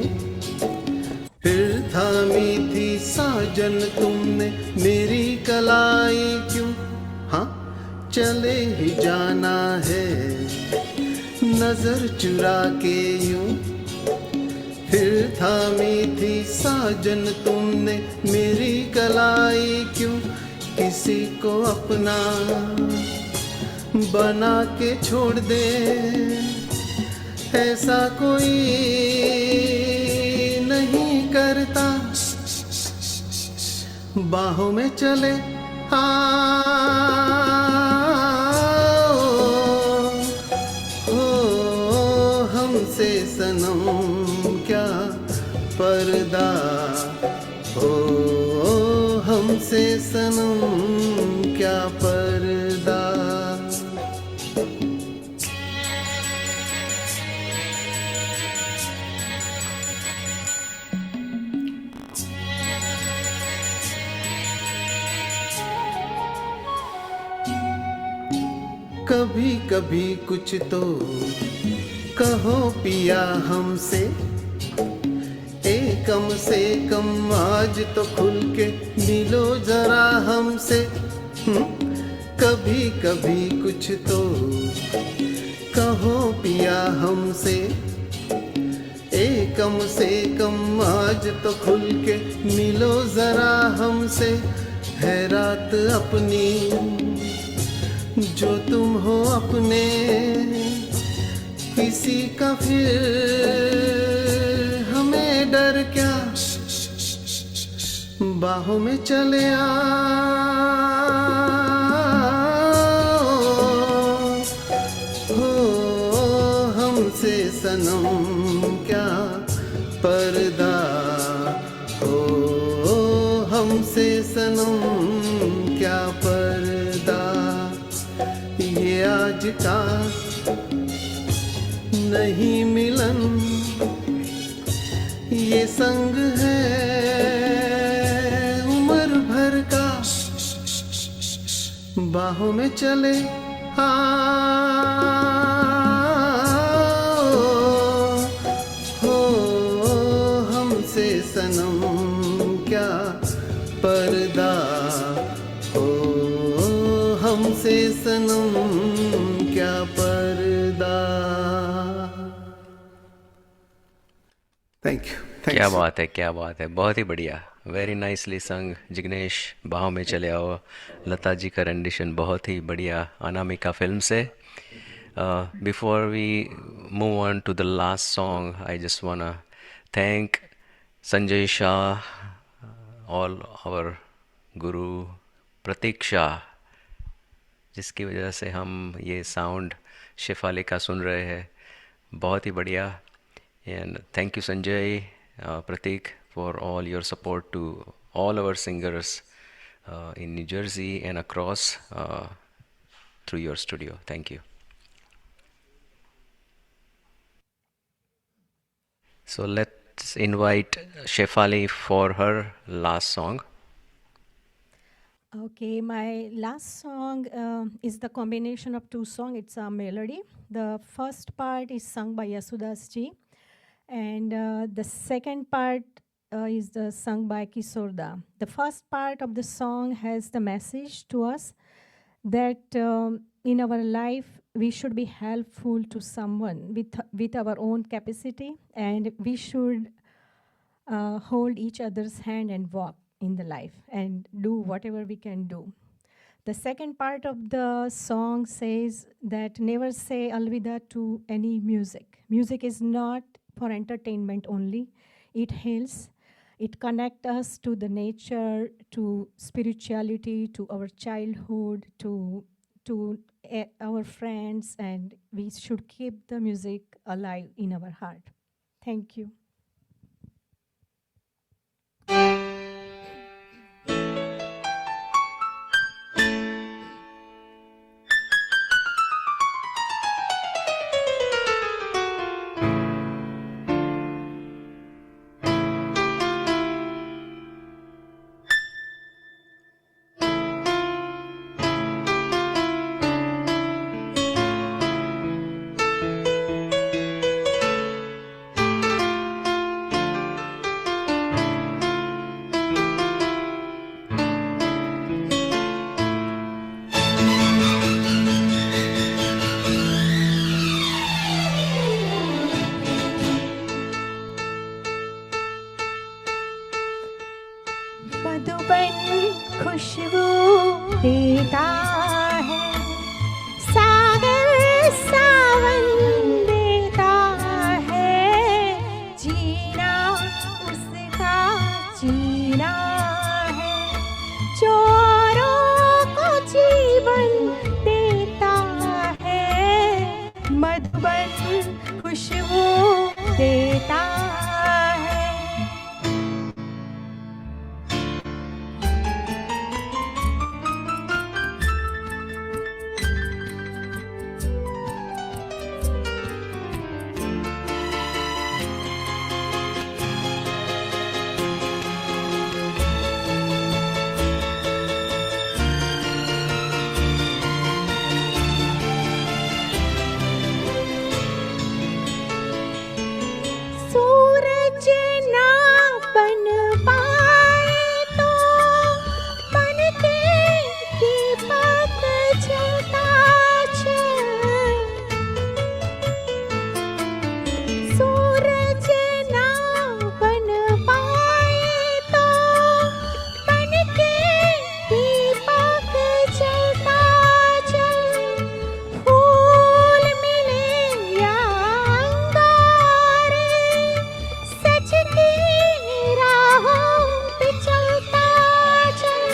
फिर थामी थी साजन तुमने मेरी कलाई क्यों, हाँ चले ही जाना है नजर चुरा के यूं, फिर थामी थी साजन तुमने मेरी कलाई क्यों, किसी को अपना बना के छोड़ दे, ऐसा कोई नहीं करता, बाहों में चले आओ, हो हमसे सनम क्या पर्दा, हो हमसे सनम क्या पर्दा। कभी कभी कुछ तो कहो पिया हमसे, कम से कम आज तो खुल के मिलो जरा हमसे, कभी कभी कुछ तो कहो पिया हमसे, कम से कम आज तो खुल के मिलो जरा हमसे, है रात अपनी जो तुम हो अपने, किसी का फिर हमें डर क्या, बाहों में चले आओ, हो हमसे सनम क्या पर्दा, हो हमसे सनम क्या पर्दा, ये आज का नहीं मिलन, ये संग है उम्र भर का, बाहों में चले आओ, हो हमसे सनम क्या पर्दा, हो हमसे सनम क्या पर्दा। क्या बात है, क्या बात है, बहुत ही बढ़िया। वेरी नाइसली संग जिग्नेश। बाहों में चले आओ। लता जी का रेंडिशन बहुत ही बढ़िया, अनामिका फिल्म से। Before we move on to the last song, I just wanna thank Sanjay Shah, all our guru Prateek Shah, जिसकी वजह से हम ये साउंड शेफाली का सुन रहे हैं। बहुत ही बढ़िया। And thank you Sanjay, Pratik, for all your support to all our singers in New Jersey and across through your studio. Thank you. So let's invite Shefali for her last song. Okay, my last song is the combination of two songs. It's a melody. The first part is sung by Yasudas ji, and the second part is sung by Kisorda. The first part of the song has the message to us that in our life we should be helpful to someone with our own capacity, and we should hold each other's hand and walk in the life and do whatever we can do. The second part of the song says that never say alvida to any music. Music is not for entertainment only. It heals. It connects us to the nature, to spirituality, to our childhood, to our friends, and we should keep the music alive in our heart. Thank you. मधुबन खुशबू देता है, सागर सावन देता है, जीना उसका जीना है, चोरों को जीवन देता है, मधुबन खुशबू देता है। सूरज ना बन पाए तो मन के दीपक जलता चल, सूरज ना बन पाए तो मन के दीपक जलता चल, फूल मिले या अंगारे, सच की राहों पे चलता चल,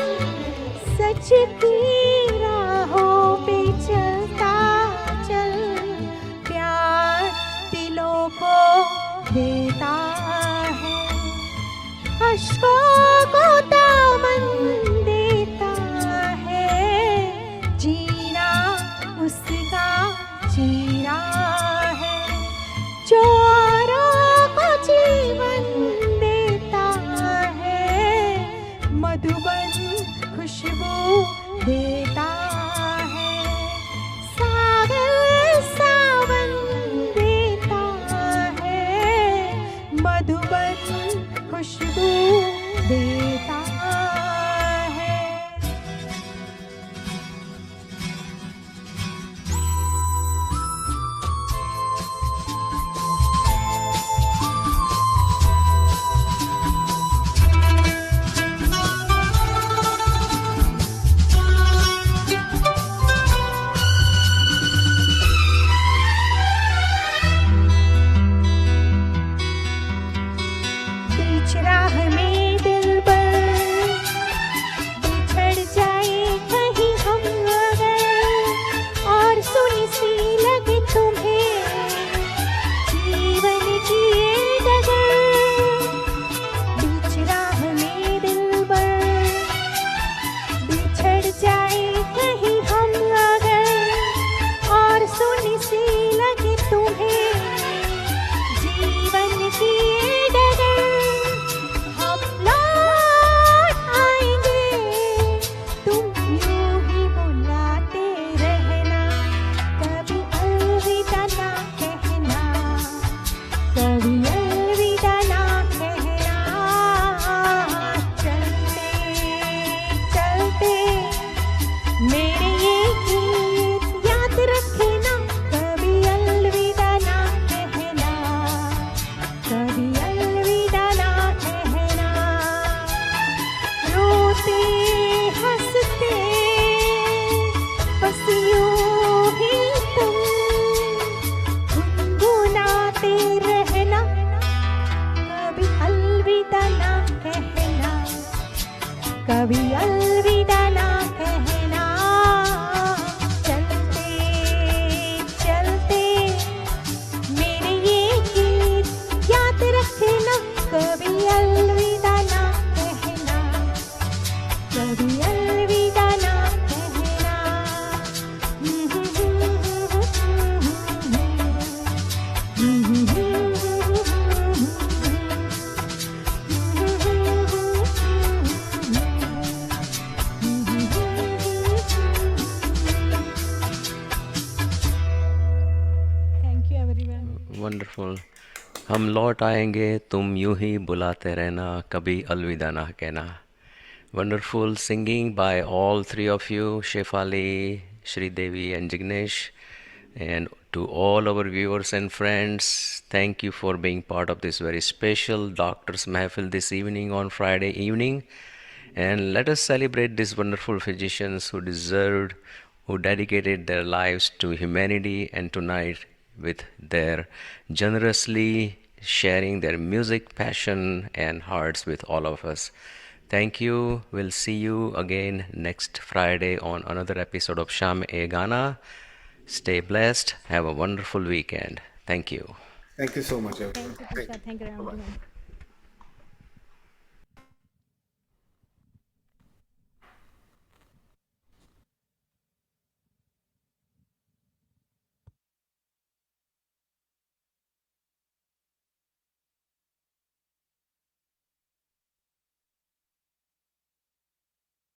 सच की राहों पे चलता चल, प्यार दिलों को देता है, अश्कों को दामन देता है, जीना उसका जीना है, चोरों को जीवन देता है, मधुबन खुशबू देता है, सागर सावन देता है, मधुबन खुशबू मेरे ये गीत याद रखना, कभी अलविदा ना कहना, कभी अलविदा ना कहना। रोते हंसते बस यूं ही तुम गुनगुनाते रहना, कभी अलविदा ना कहना, कभी अलविदा ना कहना। चलते चलते मेरे ये गीत याद रखना, कभी अलविदा ना कहना, कभी अलविदा ना कहना। Thank you everyone. वंडरफुल। हम लौट आएंगे, तुम यूं ही बुलाते रहना, कभी अलविदा ना कहना। Wonderful singing by all three of you, Shefali, Shri Devi, and Jignesh. And to all our viewers and friends, thank you for being part of this very special Doctor's Mahfil this evening on Friday evening. And let us celebrate these wonderful physicians who deserved, who dedicated their lives to humanity, and tonight with their generously sharing their music, passion, and hearts with all of us. Thank you. We'll see you again next Friday on another episode of Sham E Gana. Stay blessed. Have a wonderful weekend. Thank you. Thank you so much, everyone. Thank you Tushar, thank you everyone.